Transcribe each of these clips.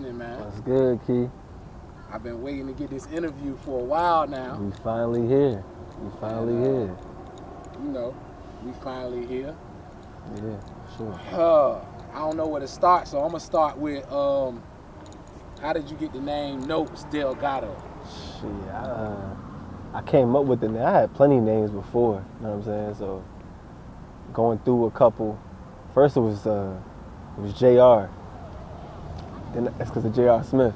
happening, man? What's good, Key? I've been waiting to get this interview for a while now. We finally here. We finally We finally here. Yeah, sure. I don't know where to start, so I'm gonna start with how did you get the name Notes Delgotto? Shit, I came up with the name. I had plenty of names before, you know what I'm saying? So going through a couple. First it was JR. Then that's because of JR Smith.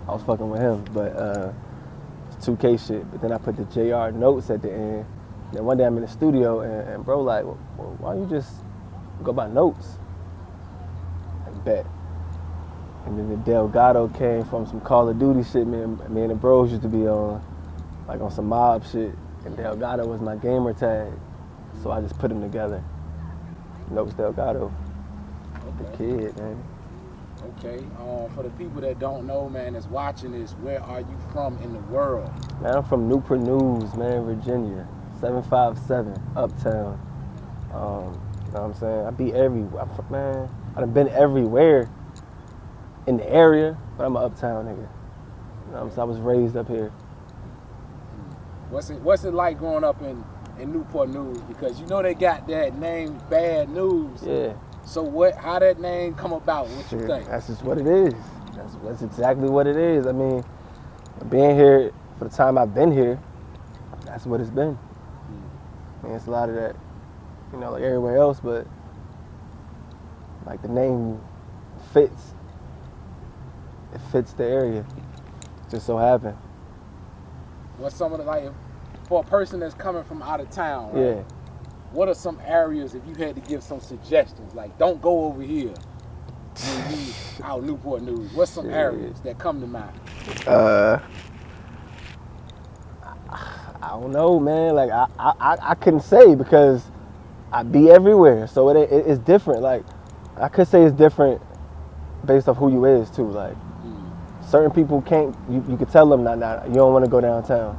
I was fucking with him, but 2K shit. But then I put the JR Notes at the end. Then one day I'm in the studio and bro like, well, why don't you just go by Notes? I bet. And then the Delgotto came from some Call of Duty shit. Me and the bros used to be on, like on some mob shit. And Delgotto was my gamer tag. So I just put them together. Notes Delgotto. Okay. The kid, man. Okay. For the people that don't know, man, that's watching this, where are you from in the world? Man, I'm from Newport, Virginia. 757, Uptown. You know what I'm saying? I be everywhere. Man, I done been everywhere in the area, but I'm an Uptown nigga. You know what I'm saying? I was raised up here. What's it like growing up in Newport News? Because you know they got that name Bad News. Yeah. So how that name come about? What you think? That's just what it is. That's exactly what it is. I mean, being here for the time I've been here, that's what it's been. I mean, it's a lot of that, you know, like everywhere else, but like the name fits. It fits the area. Just so happened. What's some of the, for a person that's coming from out of town, right? Yeah. What are some areas, if you had to give some suggestions, like don't go over here when you out Newport News? What's some areas that come to mind? I don't know, man. Like I couldn't say because I be everywhere, so it's different. Like I could say it's different based off who you is too. Like certain people can't. You could tell them nah, you don't want to go downtown,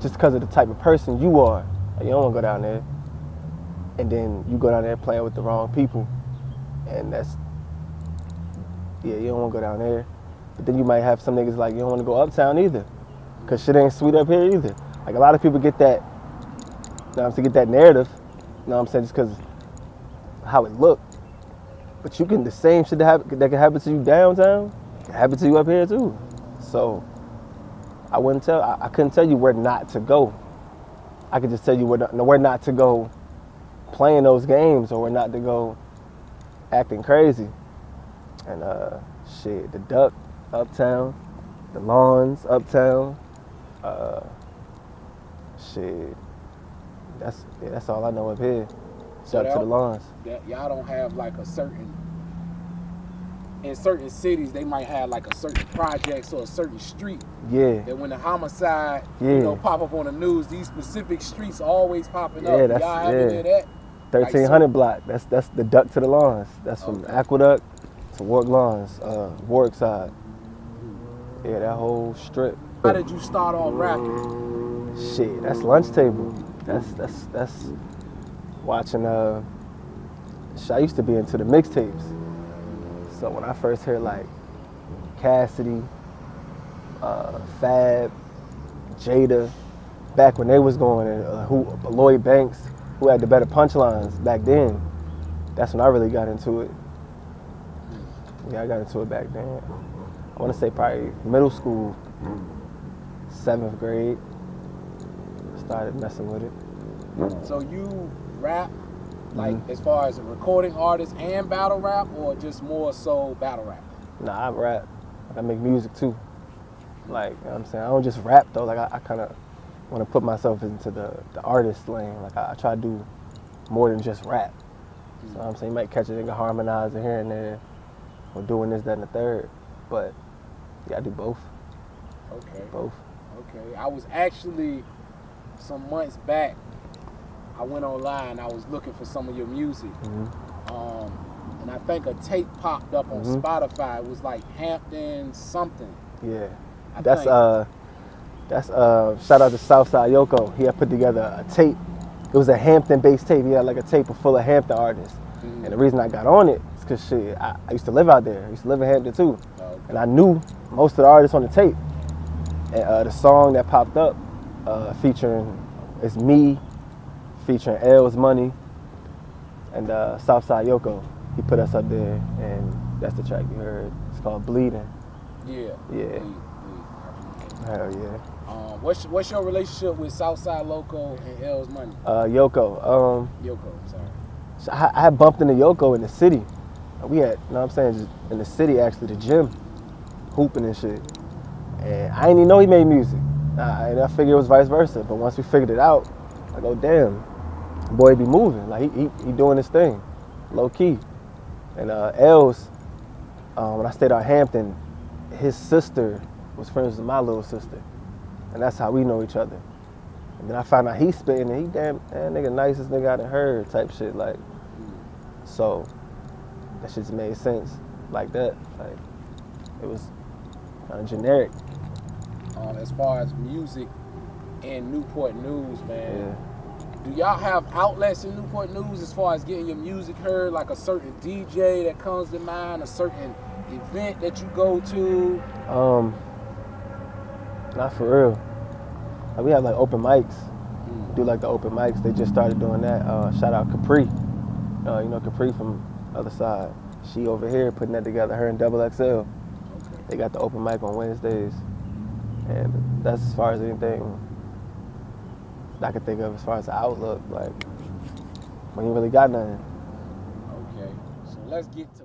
just because of the type of person you are. Like, you don't want to go down there, and then you go down there playing with the wrong people, and you don't want to go down there. But then you might have some niggas like you don't want to go uptown either, cause shit ain't sweet up here either. Like a lot of people get that, get that narrative, you know what I'm saying, just because how it looked. But the same shit that can happen to you downtown, can happen to you up here too. So I couldn't tell you where not to go. I could just tell you where not to go playing those games or where not to go acting crazy. And the Duck, uptown, the Lawns, uptown. That's all I know up here. So up to the Lawns. Y'all don't have like in certain cities they might have like a certain projects or a certain street. Yeah. That when the homicide, pop up on the news, these specific streets always popping up. That's y'all ever hear that? 1300 block. That's the Duck to the Lawns. That's from Aqueduct to Warwick Lawns, Warwick side. Yeah, that whole strip. How did you start off rapping? Shit, that's lunch table. That's watching. I used to be into the mixtapes. So when I first heard like Cassidy, Fab, Jada, back when they was going, and Lloyd Banks, who had the better punchlines back then, that's when I really got into it. Yeah, I got into it back then. I want to say probably middle school, 7th grade. Started messing with it. So you rap, like as far as a recording artist and battle rap, or just more so battle rap? Nah, I rap. I make music too. Like, you know what I'm saying? I don't just rap though. Like I kind of want to put myself into the artist lane. Like I try to do more than just rap. So you know what I'm saying, you might catch a nigga harmonizing here and there, or doing this, that, and the third. But yeah, I do both. Okay. Both. Okay. I was actually, some months back, I went online, I was looking for some of your music. And I think a tape popped up on Spotify. It was like Hampton something. Yeah. That's shout out to Southside Yoko. He had put together a tape. It was a Hampton-based tape. He had like a tape full of Hampton artists. And the reason I got on it is because I used to live out there. I used to live in Hampton too. Okay. And I knew most of the artists on the tape. And the song that popped up featuring, it's me, featuring L's Money, and Southside Yoko. He put us up there, and that's the track you heard. It's called Bleeding. Yeah. Yeah. Hell yeah. What's your relationship with Southside Loco and L's Money? Yoko. Yoko, I'm sorry. So I had bumped into Yoko in the city. We had, you know what I'm saying, just in the city, actually, the gym, hooping and shit. And I didn't even know he made music. I figured it was vice versa. But once we figured it out, I go, damn, boy be moving. Like, he doing his thing, low key. And L's, when I stayed at Hampton, his sister was friends with my little sister. And that's how we know each other. And then I found out he's spitting, and he damn nigga nicest nigga I done heard type shit. Like, so that shit just made sense like that. Like, it was kind of generic. As far as music in Newport News, man, Yeah. do y'all have outlets in Newport News as far as getting your music heard? Like a certain DJ that comes to mind, a certain event that you go to? Not for real. Like, we have like open mics. We do like the open mics. They just started doing that. Shout out Capri. You know Capri from the other side. She over here putting that together, her and Double XL. Okay. They got the open mic on Wednesdays. And that's as far as anything I could think of as far as the outlook. Like, we ain't really got nothing. Okay. So let's get to